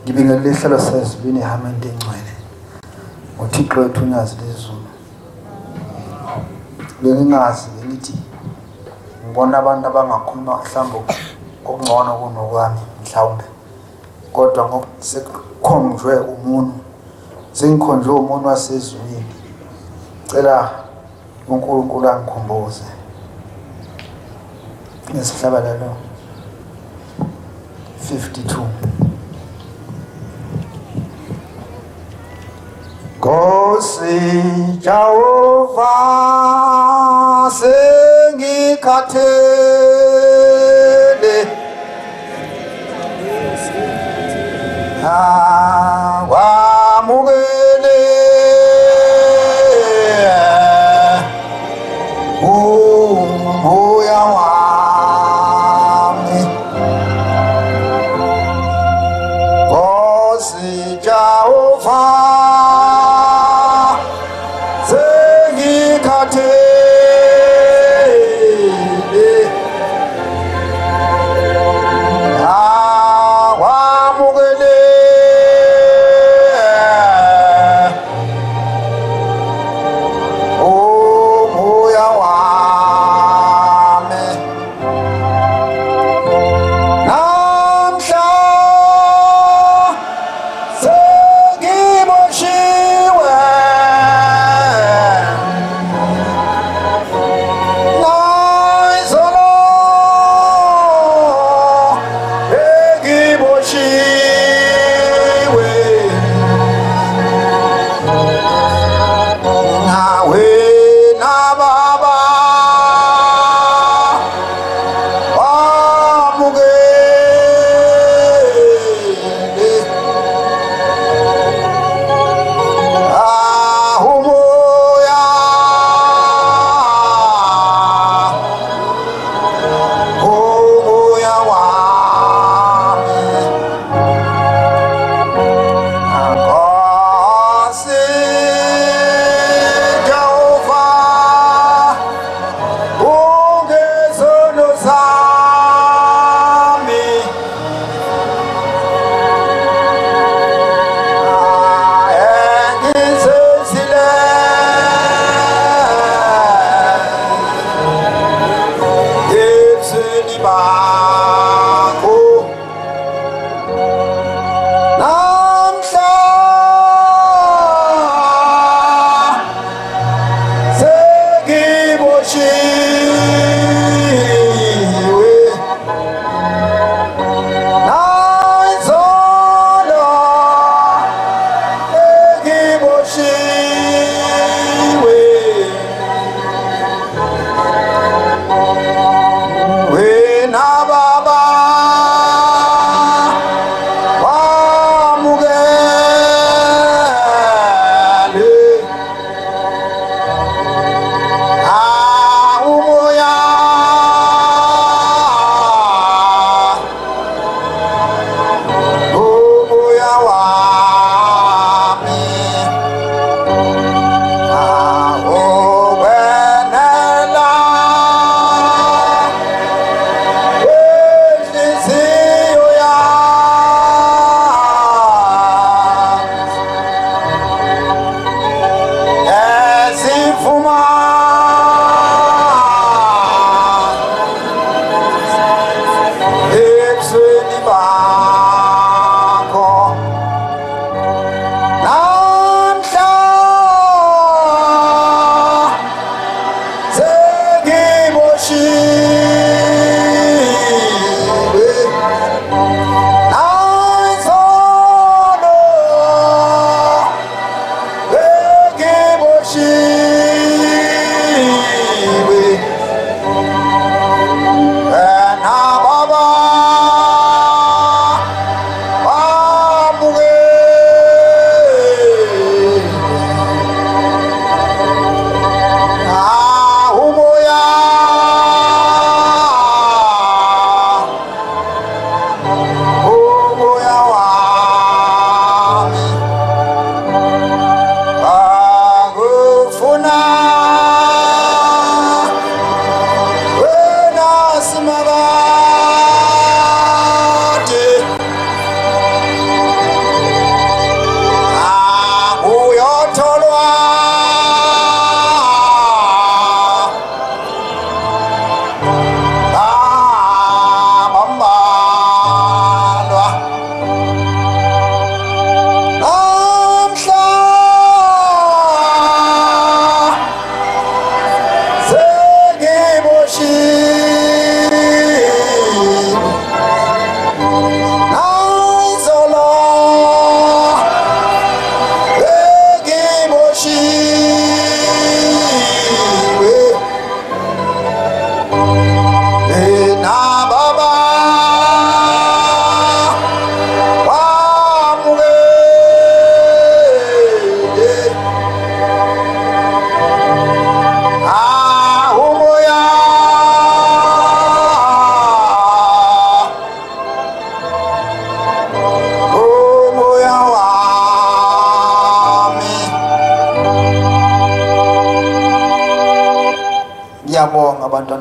Ngibingelela ihlelo sezulwini ehameni engcwele. uThixo wethu unyazi lezulu. Bengingazi ngithi ngibona abantu abangakhuluma mhlawumbe okungcono kunokwami mhlawumbe. Kodwa ngokusekhonjwe umuntu, sengikhonjwe umuntu wasezulwini. Cela uNkulunkulu angikhumbuze ngesihlabalalo 52. Nkosi Jehova sengikhathele wamukele umoya wami. Nkosi Jehova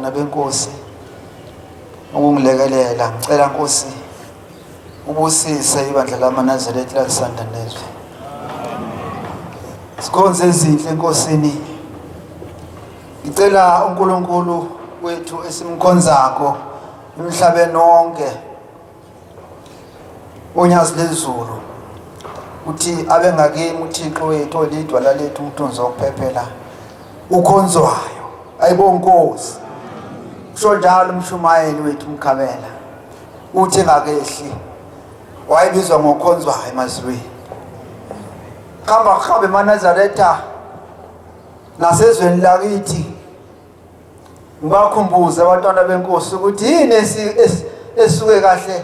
bantwana benkosi ukungilekelela. Ngicela Nkosi ubusise ibandla lamaNazaretha laSanta Nezwe. Sikhonze ezinhle enkosini. Ngicela uNkulunkulu wethu esimkhonzako emhlabeni wonke onyazi lezulu uthi abe ngakimi uThixo wethu olidwala lethu umthunzi wokuphephela ukhonzwayo. Ayibonge Nkosi. Kusho njalo umshumayeli wethu uMkhabela uthi ngakehli wayebizwa ngokhonzwayo emazweni. Khamba eManazaretha nasezweni lakithi ngibakhumbuze abantwana benkosi ukuthi yini esuke kahle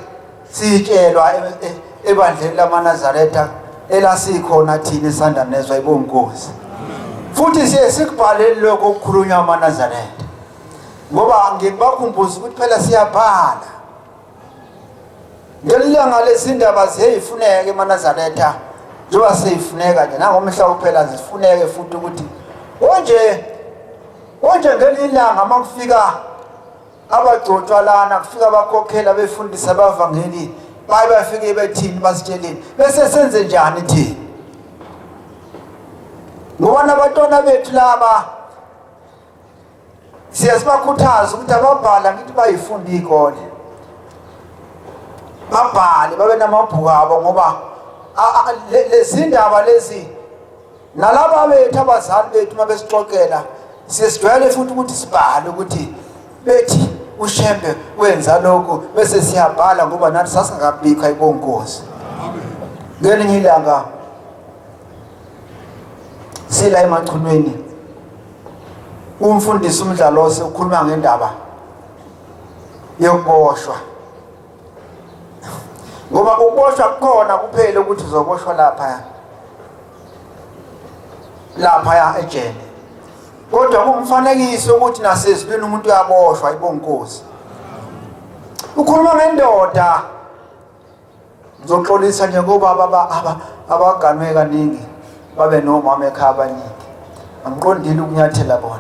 sitshelwa ebandleni lamaNazaretha elasikhona thina eSanta Nezwe. Ayibonge Nkosi. Futhi siye sikubhaleli lokho okukhulunywa amaNazaretha ngoba ngibakhumbuza ukuthi phela siyabhala ngelilanga lesindaba ziyifuneke eManazaretha njengoba seyifuneka nje nangomhla kuphela zifuneke futhi ukuthi onje ngelilanga makufika abagcotshwa lana kufika abakhokhela befundisa abavangeli baye bafike bethini basitsheleni bese senze njani thina ngoba nabantwana bethu laba siyasibakhuthaza ukuthi ababhala ngithi bayifunde ikole babhale babe namabhuku abo ngoba lezindaba lezi nalabo bethu abazali bethu mabesixoxela siyesijwayele futhi ukuthi sibhale ukuthi bethi uShembe wenza lokho bese siyabhala ngoba nathi sasingabikho. Ayibonge Nkosi. Ngelinye ilanga sila emachunweni umfundisi uMdlalose ukhuluma ngendaba yokuboshwa ngoba ukuboshwa kukhona kuphela ukuthi uzoboshwa lapha ejele kodwa kumfanekiso ukuthi nasezibini umuntu uyaboshwa. Ayibonge Nkosi. Ukhuluma ngendoda ngizoxolisa nje ngoba abaganwe kaningi babe nomama ekhaya abaningi angiqondile ukunyathela bona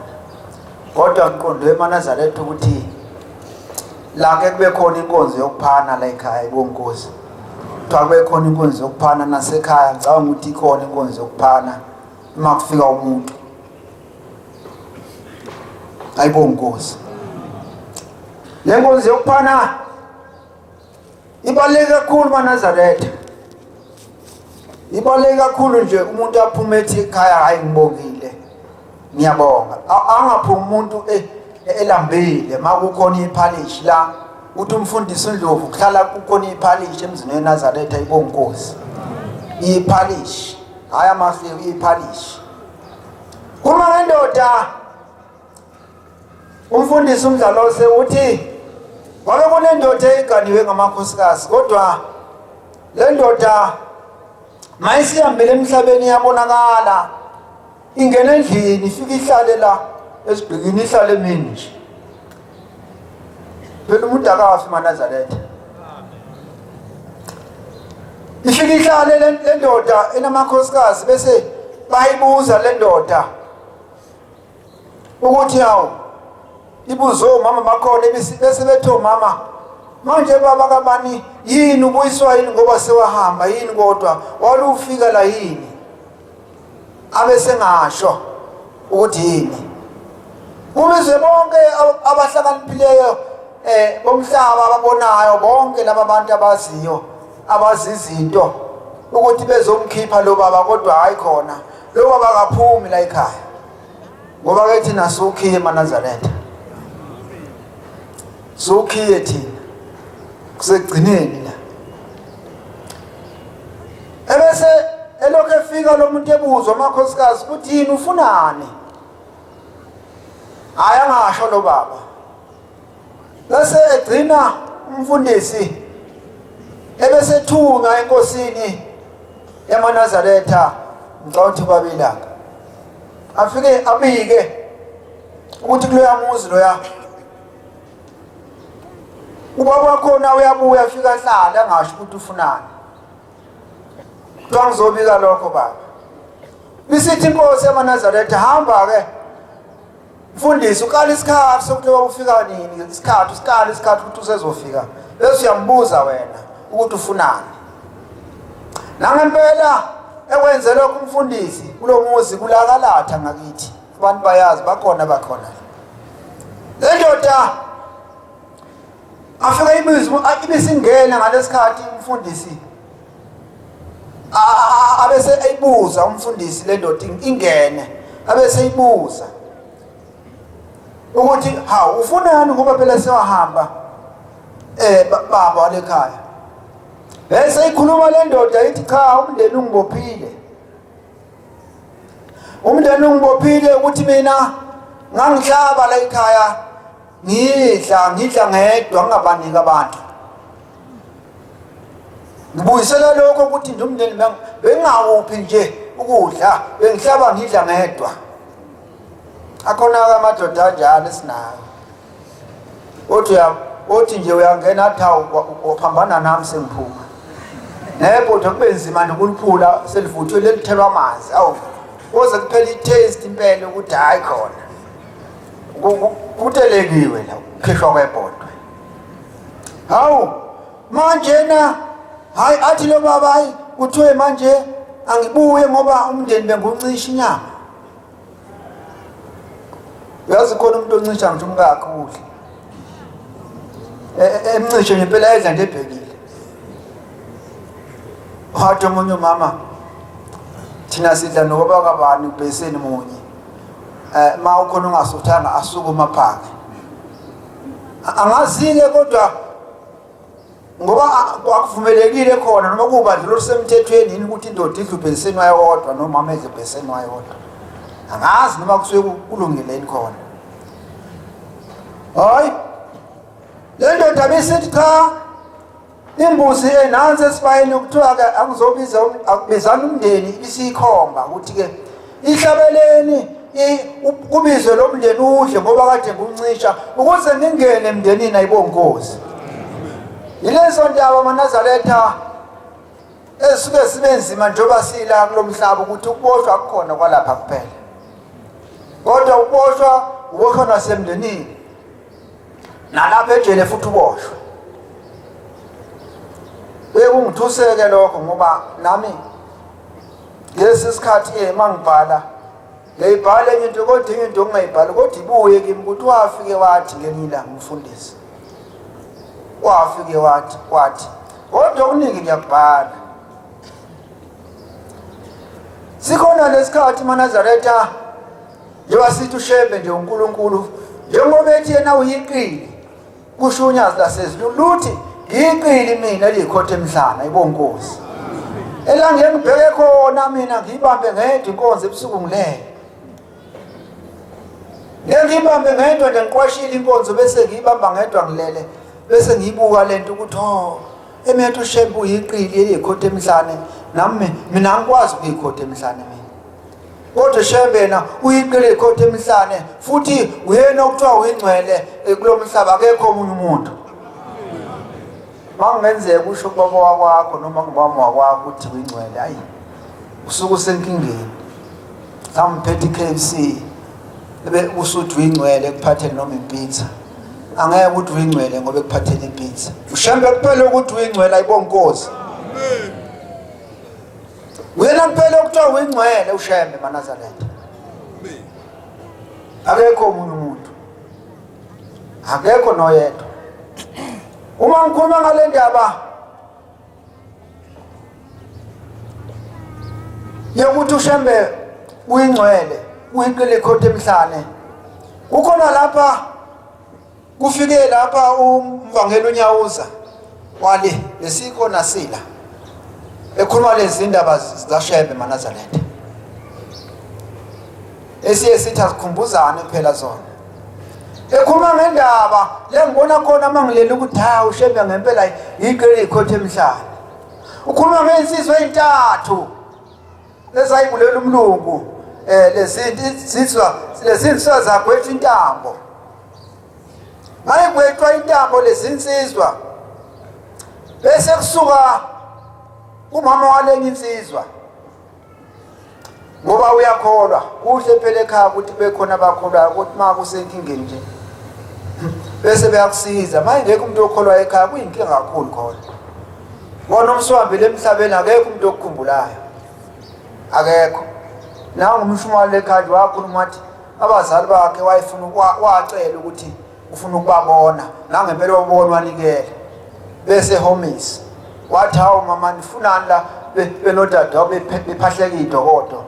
kodwa ngiqonde eManazaretha ukuthi la ke kube khona inkonzo yokuphana la ekhaya. Ayibonge Nkosi. Kuthiwa kube khona inkonzo yokuphana nasekhaya ngicabanga ukuthi ikhona inkonzo yokuphana uma kufika umuntu. Ayibonge Nkosi. Le nkonzo yokuphana ibaluleke kakhulu eManazaretha. Ibaluleke kakhulu nje umuntu aphume ethi ekhaya hayi ngibongile ngiyabonga angaphumi umuntu elambile makukhona iphalishi la uthi umfundisi uNdlovu kuhlala kukhona iphalishi emzini weNazaretha. Ayibonge Nkosi. Iphalishi hayi amafika iphalishi uma ngendoda umfundisi uMdlalose uthi wabe kunendoda eganiwe ngamakhosikazi kodwa le ndoda mayisihambele emhlabeni yabonakala ingena endlini ifika ihlale la esigqikini ihlale emini nje phela umuntu akafi eManazaretha. Ifika ihlale le ndoda enamakhosikazi bese bayibuza le ndoda ukuthi hawu ibuzo mama bakhona bese bethi mama manje baba kabani yini ubuyiswa yini ngoba sewahamba yini kodwa walufika la yini abese ngasho ukuthi yini kubizwe bonke abahlakaniphileyo bomhlaba ababonayo bonke laba bantu abaziyo abazizinto ukuthi bezomkhipha lo baba kodwa hayi khona lo baba akaphumi la ekhaya ngoba ke thina sukhiye eManazaretha sukhiye thina kusegcineni la ebese elokhu efika lo muntu ebuzwa amakhosikazi ukuthi yini ufunani hayi angasho lo baba bese egcina umfundisi ebese thunga enkosini eManazaretha ngicabanga ukuthi babilanga afike abike ukuthi kuloya muzi loya ubaba khona uyabuya afika hlala angasho ukuthi ufunani ngizobika lokho baba bisithi inkosi eManazaretha hamba ke mfundisi ukala isikhathi sokuthi ufika nini, isikhathi ukuthi usezofika, bese uyambuza wena ukuthi ufunani. Nangempela ekwenze lokho umfundisi kulomuzi kulakalatha ngakithi, abantu bayazi bakhona. Le ndoda afika ibisingena ngalesikhathi umfundisi abese eyibuza umfundisi le ndoda ingene, abese eyibuza ukuthi hawu ufunani ngoba phela sewahamba baba walekhaya. Bese ikhuluma le ndoda ithi cha, umndeni ungibophile ukuthi mina ngangihlaba la ekhaya ngidla ngedwa ngingabaniki abantu. Ngibuyisela lokho ukuthi nje umndeni bengawuphi nje ukudla, bengihlaba ngidla ngedwa. Akhona amadoda anjalo esinayo. Othi nje uyangena thawu uphambana nami sengiphuma. Nebodwa kube nzima nokuliphula selivuthwe lelithelwa amanzi. Awu kuze kuphela i-taste impela ukuthi hayi khona. Kutelekiwe la ukukhishwa kwebhodwe. Hawu manje na hayi athi lo baba hayi kuthiwe manje angibuye ngoba umndeni benguncisha inyama. Uyazi khona umuntu oncisha nje umkakhe ukudla. Emncishe ngempela edla nje ebhekile. Wathi omunye umama thina sidla nokuba kabani ubheseni munye. Ma ukhona ungasuthanga asukuma phake. Angazile kodwa ngoba akuvumelekile khona noma kuba ndlo semthethweni yini ukuthi indoda idle ubheseni wayodwa noma amedle ubheseni wayodwa. Angazi noma kusuke kulungileni khona. Hayi le ndoda besithi cha imbuzi enansi esibayeni ukuthiwa ke angizobiza akubizana umndeni ibisikhomba ukuthi ke ihlabeleni kubizwe lo mndeni udle ngoba kade nguncisha ukuze ngingene emndenini ayibonkosi. Yilezo ndaba amaNazaretha esuke sibenzima njengoba sila kulomhlaba ukuthi ukuboshwa akukhona kwalapha kuphela. Kodwa uboshwa nasemndenini. Nalapha ejele futhi uboshwe. Bekungithuseke lokho ngoba nami lesi sikhathi mangibhala ngiyibhala enye into kodwa into ngingayibhala kodwa ibuye kimi ukuthi wafike wathi ngelila umfundisi. Wafike wathi kodwa okuningi ngiyabhala. Sikhona lesikhathi amaNazaretha njengoba sithi uShembe nje uNkulunkulu njengoba ethi yena uyiqili kusho unyazi lasezulu luthi ngiyiqili mina likhothe emhlana ibonkosi. Elangeni ngibheke khona mina ngibambe ngedwa inkonzo ebusuku ngilele. Ngibambe ngedwa nje ngiqwashile inkonzo bese ngiyibamba ngedwa ngilele bese ngiyibuka lento ukuthi emethu uShembe uyiqili elikhothe emhlane nami mina ngikwazi ukuyikhotha emhlane mina. Kodwa uShembe na uyiqili elikhothe emhlane futhi uyena okuthiwa uyingcwele kulomhlaba akekho omunye umuntu. Mangenzeka kusho baba wakwakho noma ngubaba wakwakho uthi uyingcwele hayi usuku usenkingeni. Samphethe KFC bebe usuthi uyingcwele kuphathele noma impizza. Angeke ukuthi uyingcwele ngoba kuphathele impizza. uShembe kuphela ukuthi uyingcwele ayibonkosi. Amen. Wena kuphela ukuthiwa uyingcwele uShembe amaNazaretha. Amen. Akekho omunye umuntu. Akekho noyedwa. Uma ngikhuluma ngale ndaba yokuthi uShembe uyingcwele uyiqile ikhothe emhlane, ukhona lapha kufike lapha umvangeli uNyawuza wale lesikhona sila ekhuluma lezi ndaba zikaShembe amaNazaretha esiye sithi asikhumbuzane phela zona. Ekhuluma ngendaba lengibona khona mangilele ukuthi ha uShembe ngempela iqele ikhothe emhlane. Ukhuluma ngensizwe ezintathu lezayibulela umlungu lezinsizwa zagwetshwa intambo. Mayigwetshwa intambo lezinsizwa bese kusuka umama walenye insizwa ngoba uyakholwa kuhle phela ekhaya ukuthi bekhona abakholwayo ukuthi ma kusenkingeni nje bese beyakusiza. Manje ngeke umuntu okholwa ekhaya kuyinkinga kakhulu khona. Bona umswambile emhlabeni akekho umuntu okukhumbulayo, akekho. Nawe ngumshumali ekhaya wakhuluma wathi abazali bakhe wayefuna wacela ukuthi ufuna ukubabona nangempela wabona wanikele bese homisi wathi hawu mama nifunani la benodada bephahleka idokodo.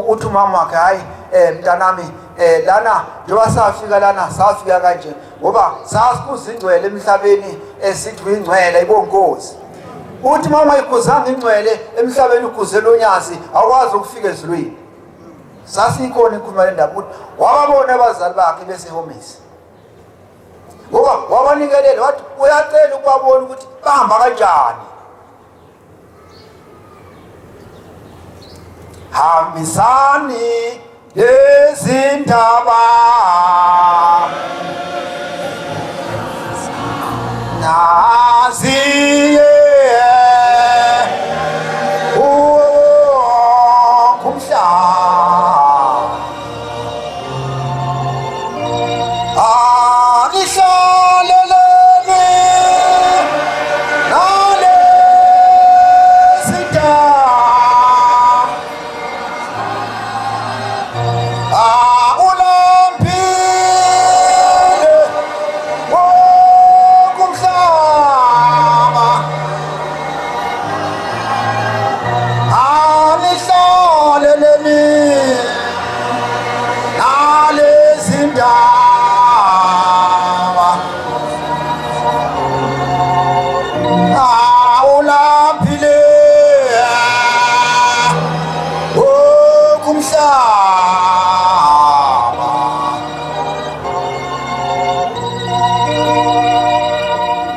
Uthi umama wakhe hayi mntanami lana njengoba safika lana safika kanje ngoba sasikuza ingcwele emhlabeni esithi uyingcwele ibonkosi. Uthi mama ikuzanga ingcwele emhlabeni ukuze lonyazi akwazi ukufika ezulwini. Sasikhona ikhuluma lendaba ukuthi wababona abazali bakhe bese homisi ngoba wabanikelela wathi uyacela ukubabona ukuthi bahamba kanjani. Hambisani lezindaba naziye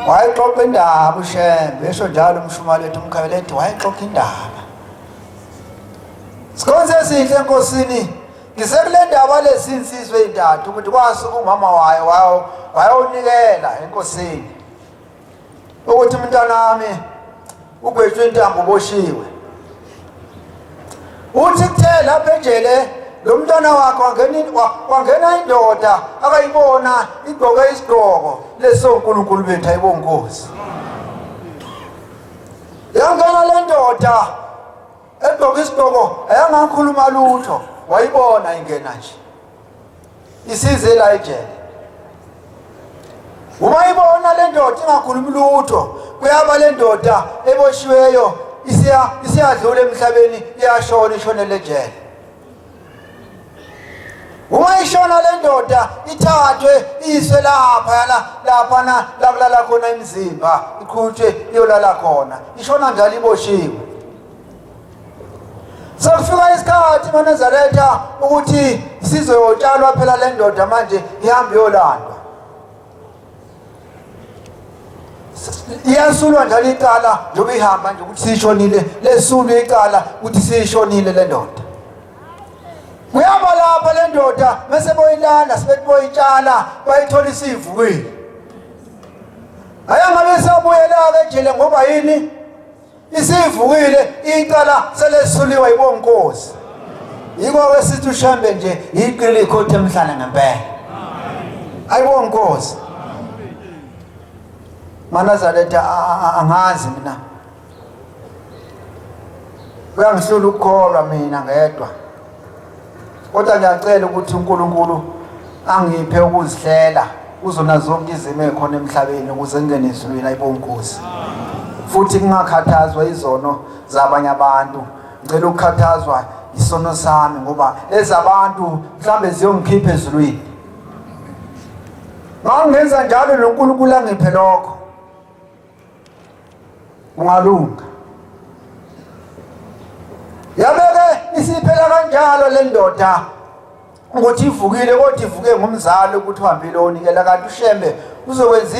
wayexoxa indaba uShembe esho njalo umshumali wethu uMkhabela wayexoxa indaba. Sikhonze sihle enkosini ngisekule ndaba lesinsizwe ezintathu ukuthi kwasuka umama wayo wayonikela enkosini ukuthi umntanami ugwetshwe intambo uboshiwe. Uthi kuthe lapha enjele lo mntwana wakhe wangena indoda akayibona igqoke isigqoko lesonkulunkulu bethu ayibonkosi. Yangena le ndoda egqoke isigqoko ayangakhuluma lutho wayibona ingena nje isize la ejele. Uma ibona le ndoda ingakhulumi lutho kuyaba le ndoda eboshiweyo isiyadlula emhlabeni iyashona ishonele ejele. Uma ishona le ndoda ithathwe iswe laphana lakulala khona imizimba iqhutshwe iyolala khona ishona njalo iboshiwe. Sekufika isikhathi eNazaretha ukuthi sizotshalwa phela le ndoda manje ihambe yolandwa. Iyasulwa njalo icala njengoba ihamba nje ukuthi sishonile lesulwe icala ukuthi sishonile le ndoda. Kuyaba lapha le ndoda bese boyilanda sibethi boyitshala bayithola isivukile. Ayangabe sabuyela-ke ejele ngoba yini isivukile icala selesuliwa yibonkosi. Yiko-ke sithi uShembe nje iqile ikhothe emhlane ngempela. Ayibonkosi. MaNazaretha angazi mina. Kuyangihlula ukukholwa mina ngedwa. Kodwa ngiyacela ukuthi uNkulunkulu angiphe ukuzihlela kuzona zonke izimo ekhona emhlabeni ukuze ngene ezulwini ayibonkosi. Futhi ngingakhathazwa izono zabanye abantu. Ngicela ukukhathazwa isono sami ngoba ezabantu mhlambe ziyongikhipha ezulwini. Mangenza njalo noNkulunkulu angiphe lokho. Ungalunga. Yabeke isiphela kanjalo le ndoda ukuthi ivukile kodwa ivuke ngomzalo ukuthi uhambile onikela kanti uShembe uzokwenza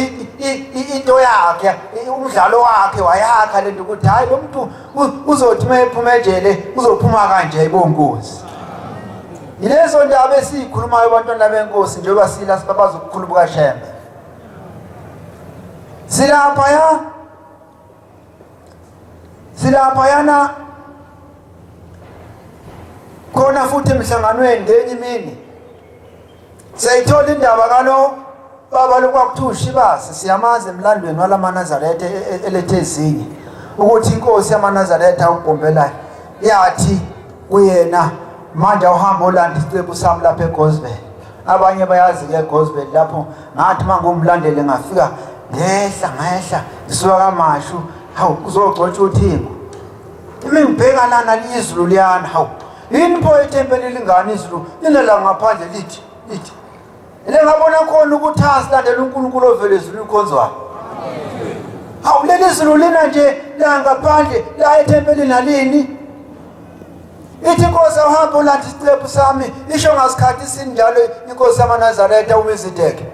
into yakhe umdlalo wakhe wayakha lento ukuthi hayi lo muntu uzothi mayephuma ejele uzophuma kanje ibonkosi. Yilezo ndaba esikhulumayo abantwana benkosi njengoba sila sibabaza ukukhuluma kaShembe. Silapha yana khona khona futhi emhlanganweni ngenye imini siyayithola indaba kalo baba lokwakuthiwa uShibasi siyamazi emlandweni walamaNazaretha elethe ezinye ukuthi inkosi yamaNazaretha uGombelayo yathi kuyena manje uhamba olanda isiqephu sami lapha eGosbel. Abanye bayazi ke eGosbel lapho ngathi mangumlandele ngafika ngehla ngisuka kaMashu hawu kuzogcotsha uthingo. Imi ngibheka lana izulu liyana hawu yini pho etempeli lingani izulu linela ngaphandle lithi ngabona khona ukuthi asilandela uNkulunkulu ovele ezulu ikhonzwayo. Hawu leli izulu lina nje la ngaphandle la etempeli nalini ithi inkosi uhamba ulanda isiqephu sami isho ngasikhathi sinjalo inkosi yamaNazaretha uMizideke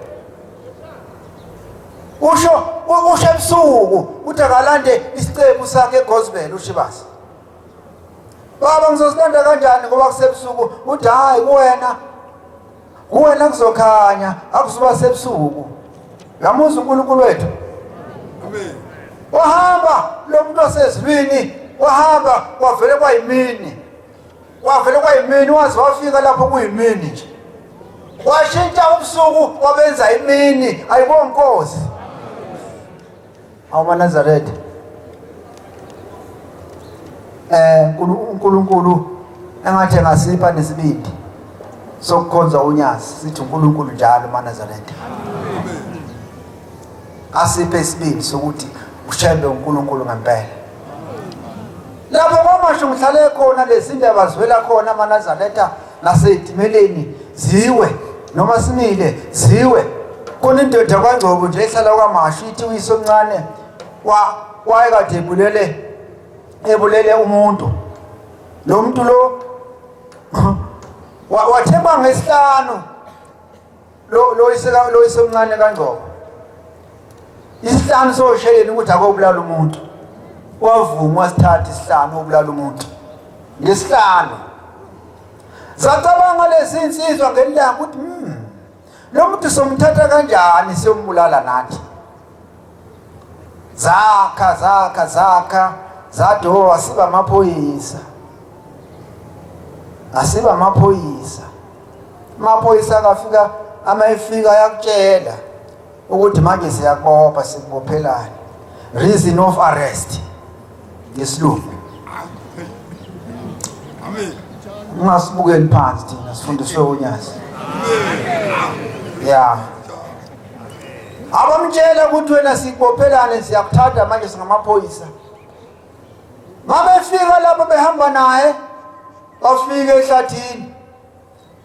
usho ebusuku uthi akalande isiqephu sakhe eGosbel uShibasi. Baba ngizosilanda kanjani ngoba kusebusuku uthi hayi kuwena kuzokhanya akuzuba sebusuku. Yamuza uNkulunkulu wethu. Amen. Wahamba lo muntu osezulwini wahamba kwavele kwayimini waze wafika lapho kuyimini nje washintsha ubusuku wabenza imini ayibona inkosi. AmaNazaretha uNkulunkulu engathi ngasipha nesibindi sokukhonza unyazi sithi uNkulunkulu njalo amaNazaretha. Amen. Asiphe isibindi sokuthi ushembe uNkulunkulu ngempela. Lapho kwaMashu ngihlale khona lezindaba zivela khona amaNazaretha nasetimeleni ziwe noma simile ziwe khona indoda kaNgcobo nje ehlala kwaMashu ithi uyise omncane wayekade ebulele umuntu. Lo muntu lo wathemba ngesihlanu lo yise omncane kaNgcobo isihlanu sosheleni ukuthi akobulala umuntu. Wavuma wasithatha isihlanu ubulala umuntu ngesihlanu. Zacabanga lezi insizwa ngelanga ukuthi lo muntu somthatha kanjani siyombulala nathi. Zakha zathi asiba amaphoyisa. Amaphoyisa akafika amayifika yakutshela ukuthi manje siyaqopha sikubophelana. Reason of arrest. Ngesilungu. Amen. Ungasibukeli phansi thina sifundiswe unyazi. Yeah. Abamtshela ukuthi wena sikubophelane siyakuthatha manje singamaphoyisa. Mabefika lapho behamba naye bafika ehlathini.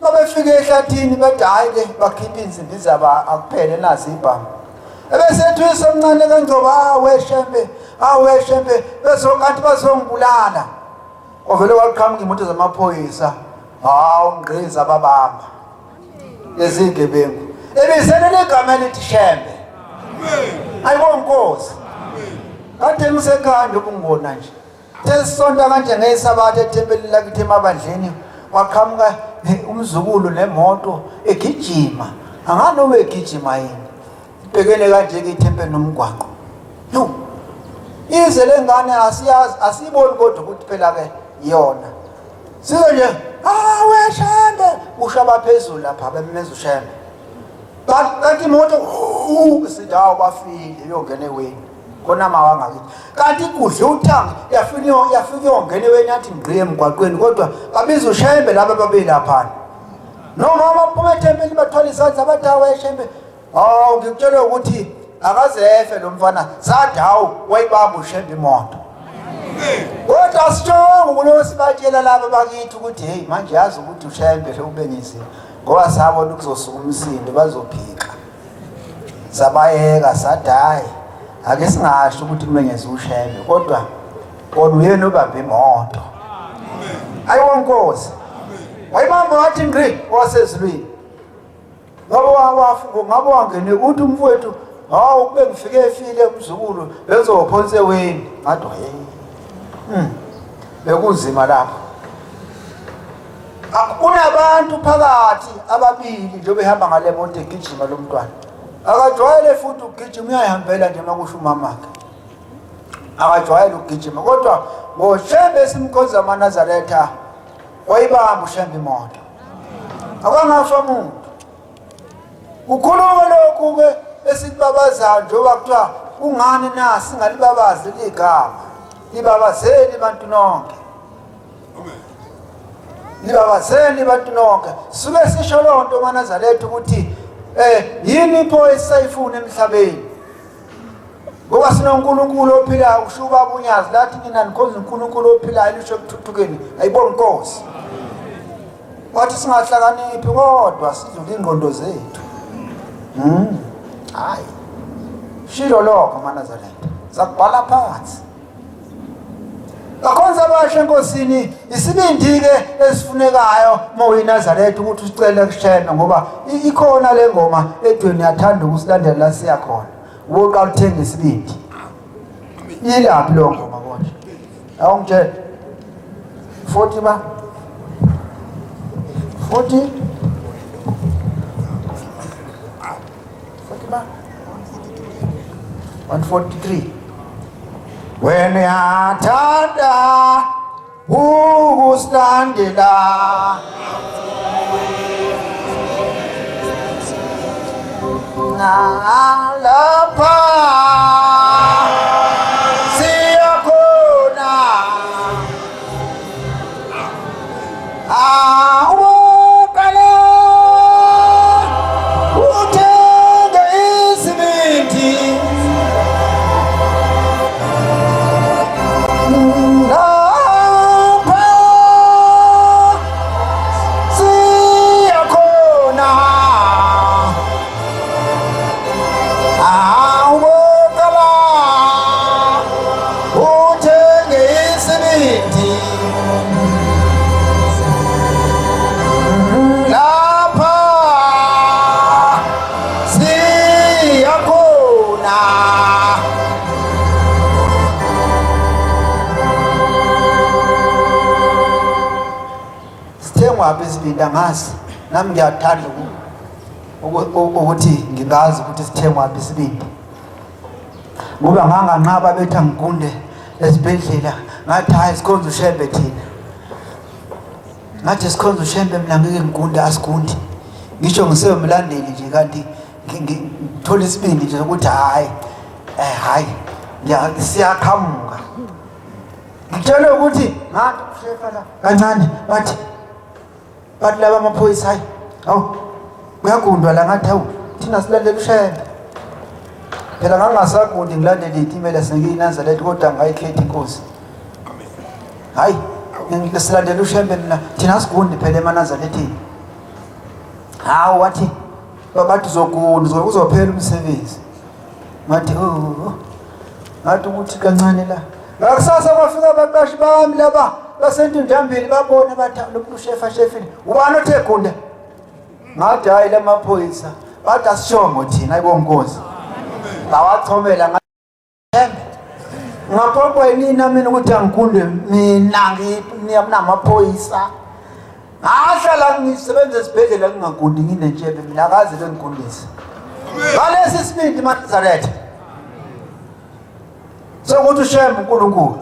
Mabefika ehlathini bathi hayi ke bakhipha inzimbi zabo akuphele nazi ibhamu. Ebesethu isomncane kaNgcobo weshembe bezokanti bazongibulala. Ovele waqhamuka imoto zamaphoyisa ngqiza babamba ezigebengu ebiselele igama elithi Shembe. Ayibona inkosi kade ngisekhanda ukungibona nje tesonta kanje ngesabatha ethempelini lakithi emabandleni waqhamuka umzukulu nemoto egijima anganobe egijima yini ibhekene kanje ke ithempeli nomgwaqo. Ize lengane asiyazi asiboni kodwa ukuthi phela ke yona sizo nje weshembe ushaba phezulu lapha bemeza uShembe kanti imoto sithi bafile yongena eweni khona mawanga kithi kanti kudle uthanga yafika yongena eweni yathi ngqi emgwaqweni kodwa babiza uShembe laba babelapha noma baphuma ethempelini bathwala isandla bathi weshembe ngikutshela ukuthi akazefe lo mfana sadawu wayibamba uShembe imoto. Kodwa asijonge ukulosi batshela laba bakithi ukuthi hey manje yazi ukuthi uShembe lo ubengisi ngoba sabona ukuzosuka umsindo bazophika. Sabayeka sadayi ake singasho ukuthi kumengeze uShembe kodwa uyena obambe imoto. Ayiwo inkosi. Wayibamba wathi ngqi wasezulwini. Ngoba wangene uthi umfowethu kube ngifike efile umzukulu bezophonse weni ngathi bekunzima lapho. Kunabantu phakathi ababili nje behamba ngale moto egijima lo mntwana. Akajwayele futhi ukugijima uyahambela nje makusho umamakhe. Akajwayele ukugijima kodwa ngoShembe simkhonza amaNazaretha wayibamba ushembe imoto akwangafa umuntu ukhuluma lokhu-ke esikubabazayo njengoba kuthiwa kungani na singalibabazi ligama libabazeni bantu nonke libabazeni bantu nonke suke sisho loo nto uManazaretha ukuthi yini iphoyisa esayifuna emhlabeni ngoba sinoNkulunkulu ophilayo kusho ubaba uNyazi lathi nina nikhonza uNkulunkulu ophilayo lisho ekuthuthukeni ayibona inkosi wathi singahlakaniphi kodwa sidlule ingqondo zethu hayi shilo lokho uManazaretha sakubhala phansi akhonza abasha enkosini isibindi-ke esifunekayo uma uyiNazaretha ukuthi usicele kushembe ngoba ikhona le ngoma edweni yathanda ukusilandela la siya khona uqala uthenga isibindi yilaphi lo ngoma konje awungitshela 40 ba 40 ba 143 wena yathanda ukusilandela nalapha siyakhona awuqale uthenge isibindi lapha siyakhona awuqala uthenge isibindi lapha siyakhona sithengwa apha isibindi angazi nami ngiyathanda ukuthi ngingazi ukuthi sithengwa apha isibindi ngoba nganganqaba bethi angikunde esibhedlela ngathi hayi sikhonza ushembe thina ngathi sikhonza ushembe mina ngeke ngikunde asikundi ngisho ngisebemlandeli nje kanti ngithola isibindi nje ukuthi hayi siyaqhamuka ngitshele ukuthi ngathi ushefa la kancane bathi laba amaphoyisa hayi awu kuyagundwa la ngathi awu thina silandela ushembe phela ngangasagundi ngilandela itimela sengiyiNazaretha kodwa ngayikhetha inkosi hayi ngisilandela ushembe mina thina sigundi phela eManazarethini hawu wathi bathi uzogunda uzophela umsebenzi ngathi ngathi ukuthi kancane la ngakusasa kwafika abaqashi bami laba basentundambili babone bathi lo shefa shefini ubani othe gunda ngathi hayi lamaphoyisa bathi asishongo thina ayibonkosi bawachomela ngashembe ngaphoqwa yini mina ukuthi angikunde mina nginamaphoyisa ahlala ngisebenza esibhedlela ngingagundi nginentshebe mina akaze bengigundise ngalesi isibindi uManazaretha sokuthi ushembe uNkulunkulu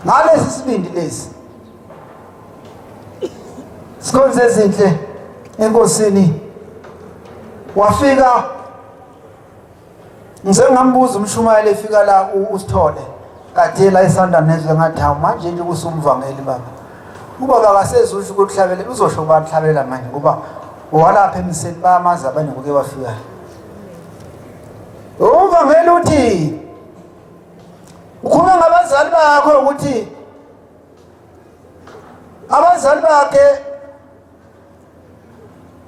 ngalesi isibindi lesi sikhonze ezinhle enkosini wafika ngisengambuza umshumayeli efika la uSithole kade la isanda nezwe ngathi hawu manje nje kusumvangeli baba ubaba akasezusho ukuhlabela uzosho bahlabela manje ngoba walapha emiseni bayamazi abanye ngoke bafika uvangeli uthi ukhuluma ngabazali bakho ukuthi abazali bakhe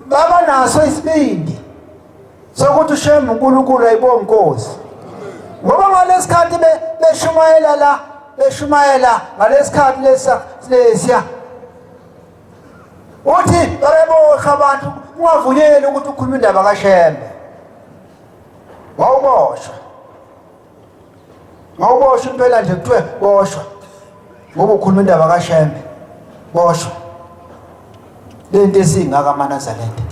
baba naso isibindi sokuthi ushembe uNkulunkulu ayibonge inkosi ngoba ngalesikhathi beshumayela ngalesikhathi lesiya uthi babebosha abantu ungavunyeli ukuthi ukhulume indaba kaShembe wawuboshwa impela nje kuthiwe boshwa ngoba ukhuluma indaba kaShembe boshwa lento esingaka uManazaretha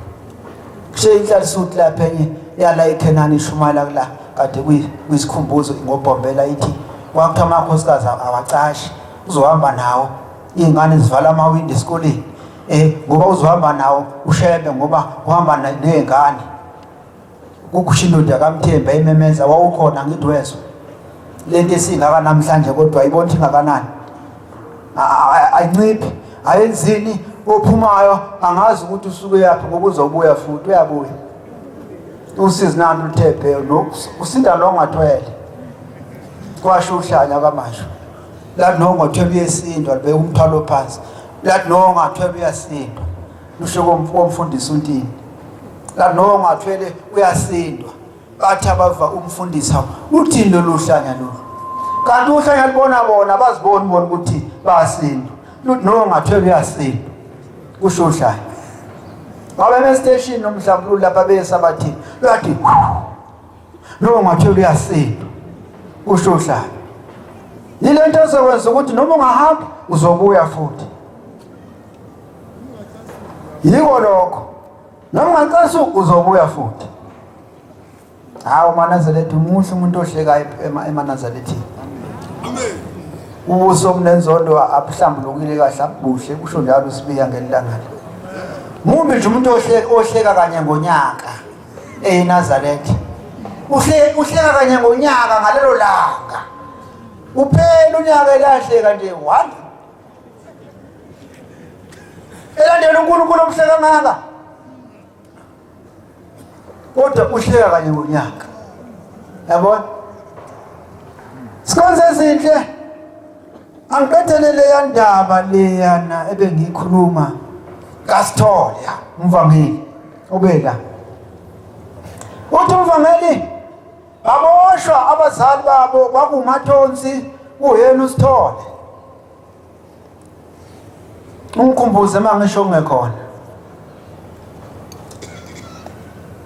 kushe inhlalisuthi lapha enye yala eKhenani ishumayela kula kade kuyisikhumbuzo ngobhombela ithi wakuthiwa amakhosikazi awacashi uzohamba nawo iy'ngane zivala amawindi esikoleni ngoba uzohamba nawo ushebe ngoba uhamba ney'ngane. Kukusho indoda kaMthemba imemeza, wawukhona ngithi wezwa lento esingaka namhlanje kodwa ayibona ukuthi ingakanani, ayinciphi, ayenzini, ophumayo angazi ukuthi usuke yaphi ngoba uzobuya futhi, uyabuya usizi nani luthephe usinda longathwele kwasho uhlanya kamasho lathi nongathwele uyesindwa libeka umthwalo phansi, lathi nongathwele uyasindwa lusho komfundisi uNtini, lathi nongathwele uyasindwa bathi abava umfundisi uthini lolu hlanya lolu, kanti uhlanya libona bona bazibona bona ukuthi bayasindwa, luthi nongathwele uyasindwa kusho uhlanya. Ngabe station nomhlambululo lapha besabathi lathi nongathwele uyasindwa kusho uhlanya. Yile nto ezokwenza ukuthi noma ungahamba uzobuya futhi. Yiko lokho. Noma ungacasa uzobuya futhi. Hawu uManazaretha umuhle umuntu ohlekayo eManazarethini. Amen. Ubuso omnenzondo abuhlambulukile kahle abuhle kusho njalo sibiya ngelilanga. Mumbi nje umuntu ohleka kanye ngonyaka eNazaretha. Uhleka kanye ngonyaka ngalelo langa. Uphela unyaka elahleka nje one. Elandela uNkulunkulu omhleka ngaka. Kodwa uhleka kanye ngonyaka. Yabona? Sikonze ezinhle. Angibethelele yandaba leyana ebengikhuluma kaSithola umvangeli obela. Uthi umvangeli baboshwa abazali babo kwakumathonsi uyena uSithola. Ungikhumbuze mangisho ngekhona.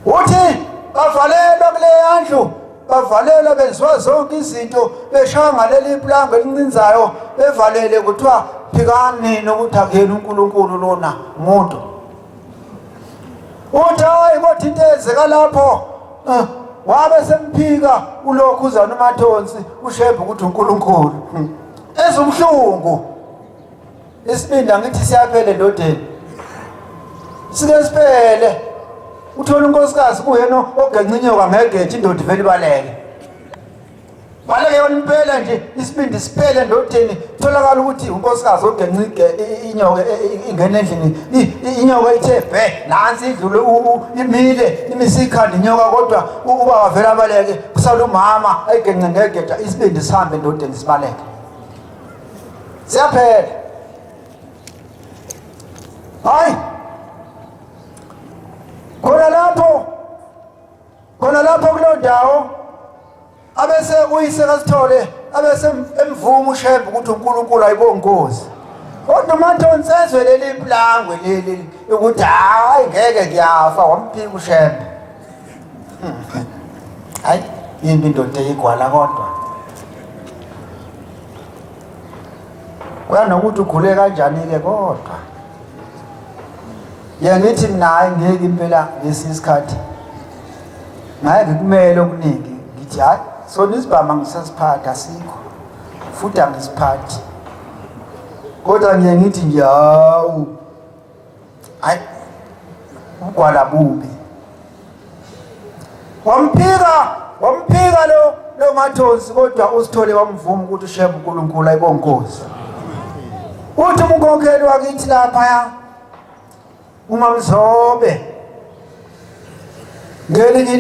Uthi bavalelwa kule yandlu, bavalelwa benziwa zonke izinto, beshaya ngaleli planga elincinzayo, bevalele kuthiwa phikani nokuthi akuyena uNkulunkulu lona umuntu. Uthi hayi kodwa into ezeka lapho wabe semphika ulokhu uzana umathonsi ushebhe ukuthi uNkulunkulu. Ezumhlungu. Isibinda ngithi siyaphela endodeni. Sike siphele. Uthola unkosikazi kuyena ogencinyoka ngegethi indoda ivele ibaleke. Baleke yona impela nje isibindi siphele endodeni tholakala ukuthi unkosikazi ogencike inyoka ingene endlini inyoka ithe bhe nansi idlule imile imisikhanda inyoka kodwa uba wavela abaleke kusala umama ayigence ngegethi isibindi sihambe endodeni sibaleke. Siyaphela. Hayi khona lapho kulo ndawo abese uyise kaSithole abese emvuma ushebhe ukuthi uNkulunkulu ayibongozi. Kodwa umathonsi ezwe leli plangwe leli ukuthi hayi ngeke kuyafa wamphika ushebhe. Hayi yini indoda eyigwala kodwa. Kwanokuthi ugule kanjani ke kodwa. Ngithi mina hayi ngeke impela lesisikhathi ngeke kumele okuningi ngithi hayi sona isibhama ngisasiphatha asikho futhi angisiphathi kodwa ngithi nje hawu hayi ugwala bubi wamphika lo mathonsi kodwa uSithole wamvuma ukuthi ushebhe uNkulunkulu ayibongozi. Uthi umkhokheli wakithi lapha uMamzobe ngelinye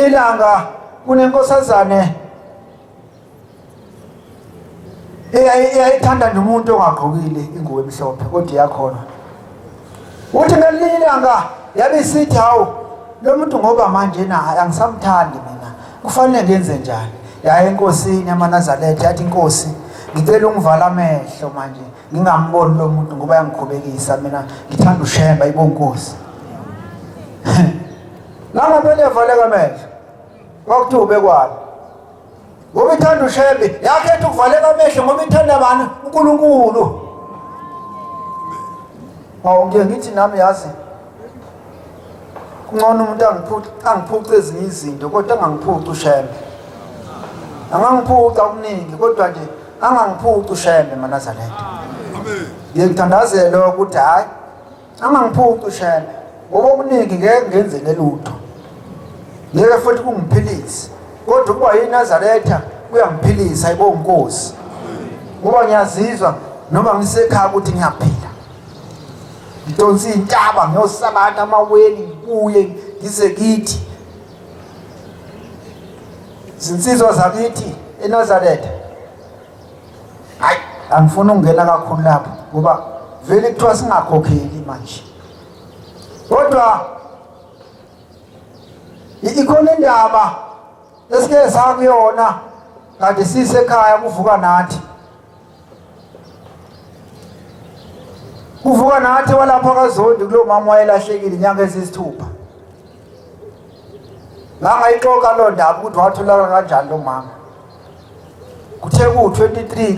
ilanga kunenkosazane eyayithanda nje umuntu ongagqokile ingubo emhlophe kodwa iyakhona. Uthi ngelinye ilanga yabe isithi hawu lo muntu ngoba manje naye angisamthandi mina kufanele ngenze njani. Yaye enkosini yaManazaretha yathi inkosi ngicela ungivala amehlo manje ngingamboni lo muntu ngoba yangikhubekisa mina ngithanda ushemba ibonkosi. Langa phela evaleka amehlo kwakuthi ubekwani ngoba ithanda ushembe yakhetha ukuvaleka amehlo ngoba ithanda bani uNkulunkulu. Ngeke ngithi nami yazi kungcono umuntu angiphuca ezinye izinto kodwa angangiphuca ushembe. angangiphuca okuningi kodwa nje angangiphuca uShembe maNazaretha. Ngiyakuthandazela ukuthi hayi angangiphuca uShembe ngoba okuningi ngeke ngenzele lutho, ngeke futhi kungiphilise, kodwa kuba yiNazaretha kuyangiphilisa. Ayibonge Nkosi ngoba ngiyazizwa noma ngisekhaya ukuthi ngiyaphila, ngidonsa iy'ntaba ngiyosabatha amaweni ngibuye ngize kithi zinsizwa zakithi eNazaretha. Hayi angifuni ukungena kakhulu lapho ngoba vele kuthiwa singakhokheli manje, kodwa ikhona indaba esike sakuyona kade sisekhaya kuvuka nathi. Kuvuka nathi walapha kaZondi kulo mama wayelahlekile inyanga ezisithupha. Ngangayixoxa lo ndaba ukuthi watholakala kanjani lo mama. Kuthe ku-23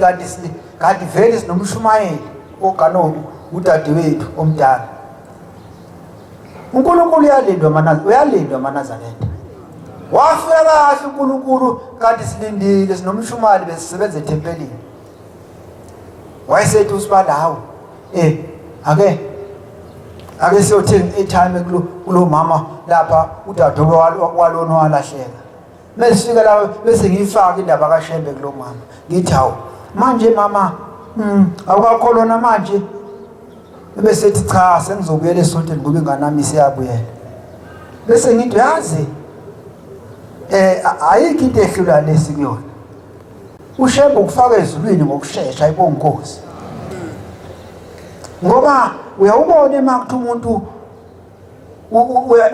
kanti vele sinomshumayeli oganoku udadewethu omdala. uNkulunkulu uyalindwa maNazaretha. Wafika kahle uNkulunkulu kanti silindile sinomshumali besisebenza ethempelini. Wayesethi uSibalawo ake siyothenga i-airtime kulo mama lapha udadewabo walona walahleka. Mesifika la bese ngiyifaka indaba kaShembe kulo mama. Ngithi hawu manje mama awukakholona manje. Bese ethi cha sengizobuyela esontweni ngoba inganami isiyabuyela. Bese ngithi yazi ayikho into ehlula lesi kuyona. uShembe ukufaka ezulwini ngokusheshsha. Ayibonge Nkosi ngoba uyawubona emakuthi umuntu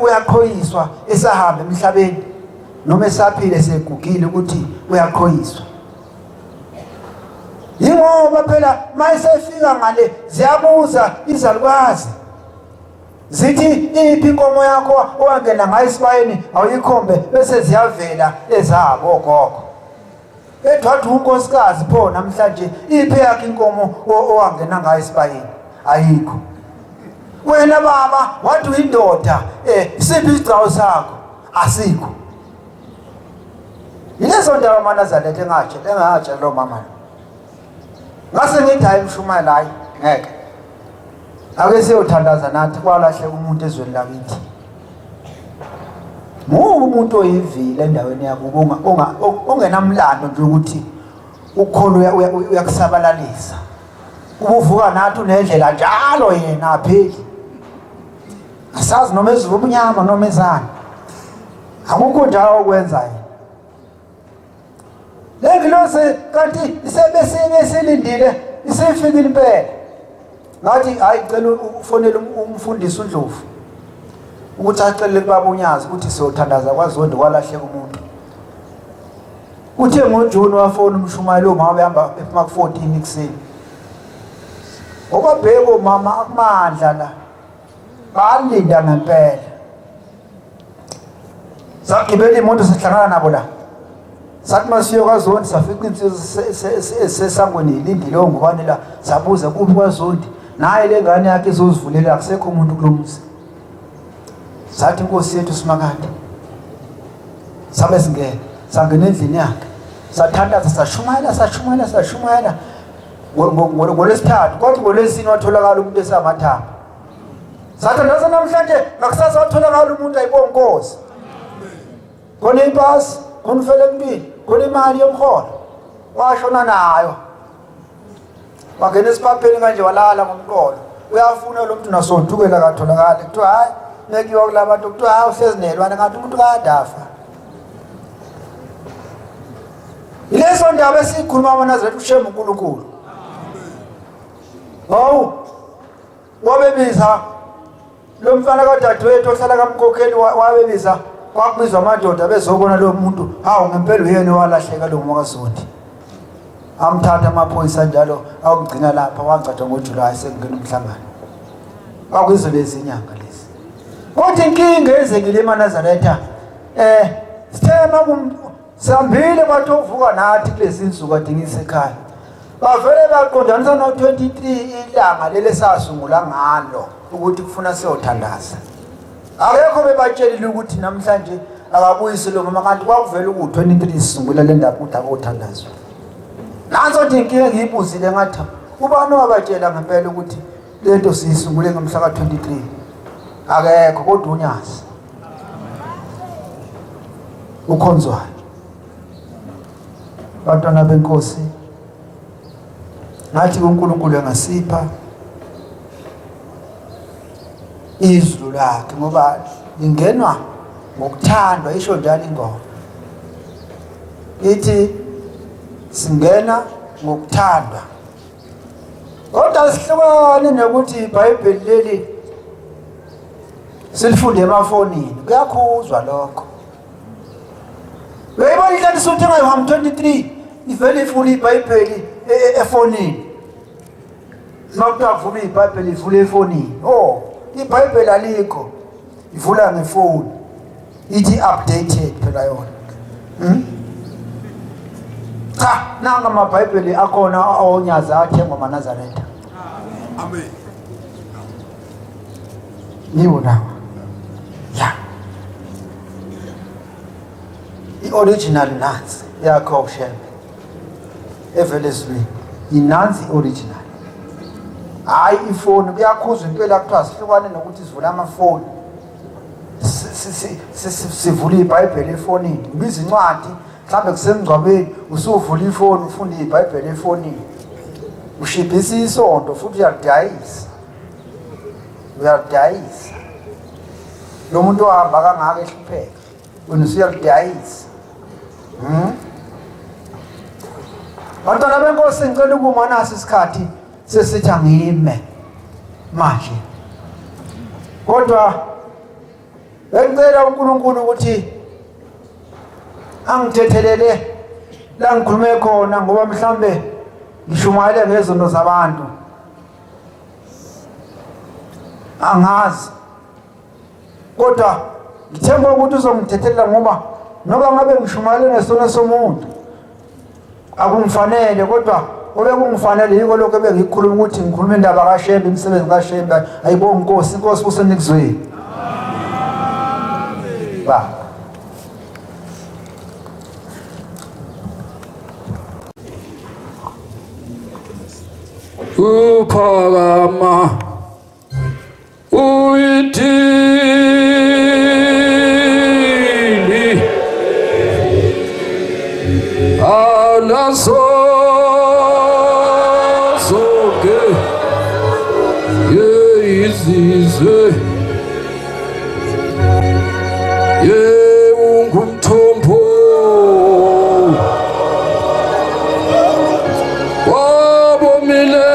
uyaqhoyiswa esahamba emhlabeni noma esaphile segugile ukuthi uyaqhoyiswa. Yingoba phela mayisefika ngale ziyabuza izalukwazi zithi iphi inkomo yakho owangena ngayo esibayeni awuyikhombe bese ziyavela ezabo ogogo. Wathi unkosikazi pho namhlanje iphi yakhe inkomo owangena ngayo esibayeni ayikho. Wena baba wathi uyindoda siphi isigcawu sakho asikho. Yilezo ndaba maNazaretha engatshe lo mama. Ngase ngithi hayi mshumayeli hayi ngeke. Ake siyothandaza nathi kwalahle umuntu ezweni lakithi. Umuntu oyivile endaweni yakho ongenamlando nje ukuthi ukholo uyakusabalalisa. Uvuka nathi unendlela njalo yena apheli. Asazi noma ezulu omnyama noma ezana. Akukho njalo okwenza yena. Lengilosi kanti sebesilindile isifikile impela. Ngathi hayi cela ufonele umfundisi uNdlovu ukuthi acele kubaba uNyazi ukuthi siyothandaza kwaZondi kwalahleka umuntu. Uthe ngoJuni wafona umshumayeli omama behamba ephuma ku14 ekseni. Okwabheka mama akumandla la. Balinda ngempela. Sagibela imoto sihlangana nabo la. Sathi masiyo kwaZondi safika insizwa sesangweni ilindile ngubani la sabuza kuphi kwaZondi naye lengane yakhe izozivulela akusekho umuntu kulomuzi. Sathi Nkosi yethu Simakade. Sabe singena sangena endlini yakhe. Sathandaza sashumayela. Ngolesithathu kodwa ngolesine watholakala umuntu esamathanga. Sathandaza namhlanje ngakusasa watholakala umuntu ayibonge Nkosi. Khona impasi, khona ufele empini, khona imali yomholo. Washona nayo. Wangena esiphapheni kanje walala ngomqolo. Uyafuna lo muntu nasondukela katholakala. Kuthiwa hayi nekiwa kulaba bantu kuthiwa hayi uhlezi nelwane kanti umuntu kadafa. Ileso ndaba esikhuluma maNazaretha uShembe uNkulunkulu. Hawu wabebiza lo mfana kadadewethu ohlala kaMkhokheli wabebiza kwakubizwa amadoda bezobona lo muntu hawu ngempela uyena walahleka lo makaZondi. Amthatha amaphoyisa njalo awugcina lapha wangcatha ngoJulayi sekungena umhlangano. Kwakuyizo lezi inyanga lezi. Kodwa inkinga ezekile maNazaretha sithema sambile kwathi uvuka nathi kulezi insuku adingisa ekhaya. Bavele baqondanisa no23 ilanga lele sasungula ngalo ukuthi kufuna siyothandaza. akekho bebatshelile ukuthi namhlanje akabuyise lo mama kanti kwakuvela ku-23 sisungula le ndaba ukuthi akothandazwa. Nanso nje inkinga ngiyibuzile ngathi ubani wabatshela ngempela ukuthi lento siyisungule ngomhla ka-23? Akekho, kodwa unyazi ukhonzwayo. Bantwana benkosi, ngathi uNkulunkulu engasipha izwi lakhe ngoba lingenwa ngokuthandwa, isho njalo ingoma ithi singena ngokuthandwa. Kodwa sihlukane nokuthi iBhayibheli leli silifunde emafonini, kuyakhuzwa lokho. Uyayibona into esuthi ngayo 23 ivele ifuna iBhayibheli efonini. Makuthiwa vula iBhayibheli ivule efonini. Oh, iBhayibheli alikho, ivula ngefoni, ithi updated phela yona. Cha, nanga amaBhayibheli akhona awonyaza athengwa maNazaretha. Amen. Niwo nawo. Ya. I-original nansi yakho Shembe. Evelezweni. Inansi original. Hayi ifoni kuyakhuzwa impela kuthiwa sihlukane nokuthi sivule amafoni. Sivule iBhayibheli efonini. Ubiza incwadi mhlambe kusemngcwabeni usuvula ifoni ufunda iBhayibheli efonini. Ushibhisa isonto futhi uyalidayisa. Uyalidayisa. Lo muntu ohamba kangaka ehlupheka. Wena usuyalidayisa. Bantwana benkosi ngicela ukuma naso isikhathi sesithi angime manje. Kodwa bengicela uNkulunkulu ukuthi angithethelele la ngikhulume khona ngoba mhlambe ngishumayele ngezono zabantu. Angazi. Kodwa ngithemba ukuthi uzongithethelela ngoba noba ngabe ngishumayele ngesono somuntu akungifanele, kodwa obekungifanele yiko lokho ebengikhuluma ukuthi ngikhuluma indaba kaShembe, imisebenzi kaShembe. Ayibonge Inkosi, Inkosi kusenikuzweni. Amen. Ba uphakama uyithini alaso soke yezizwe ye ungumthombo wabomile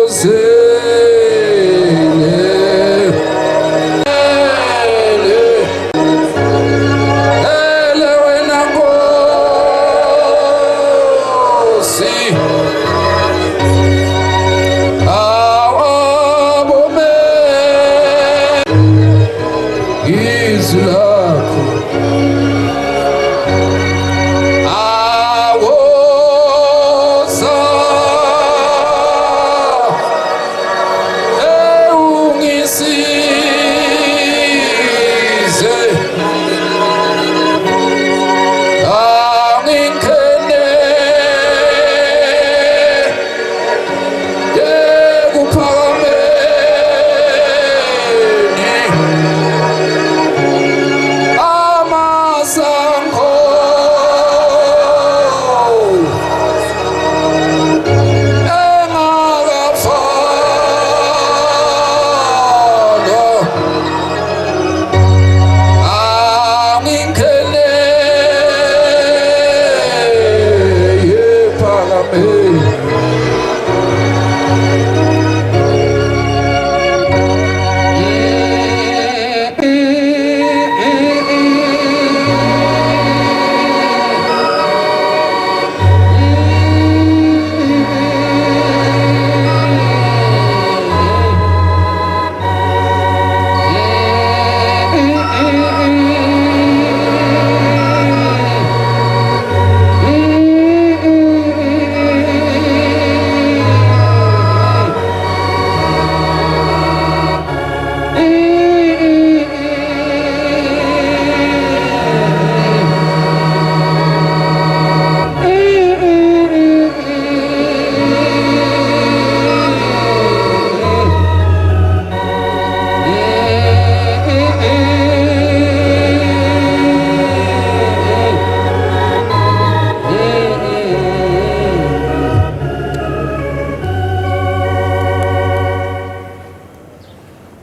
Joseph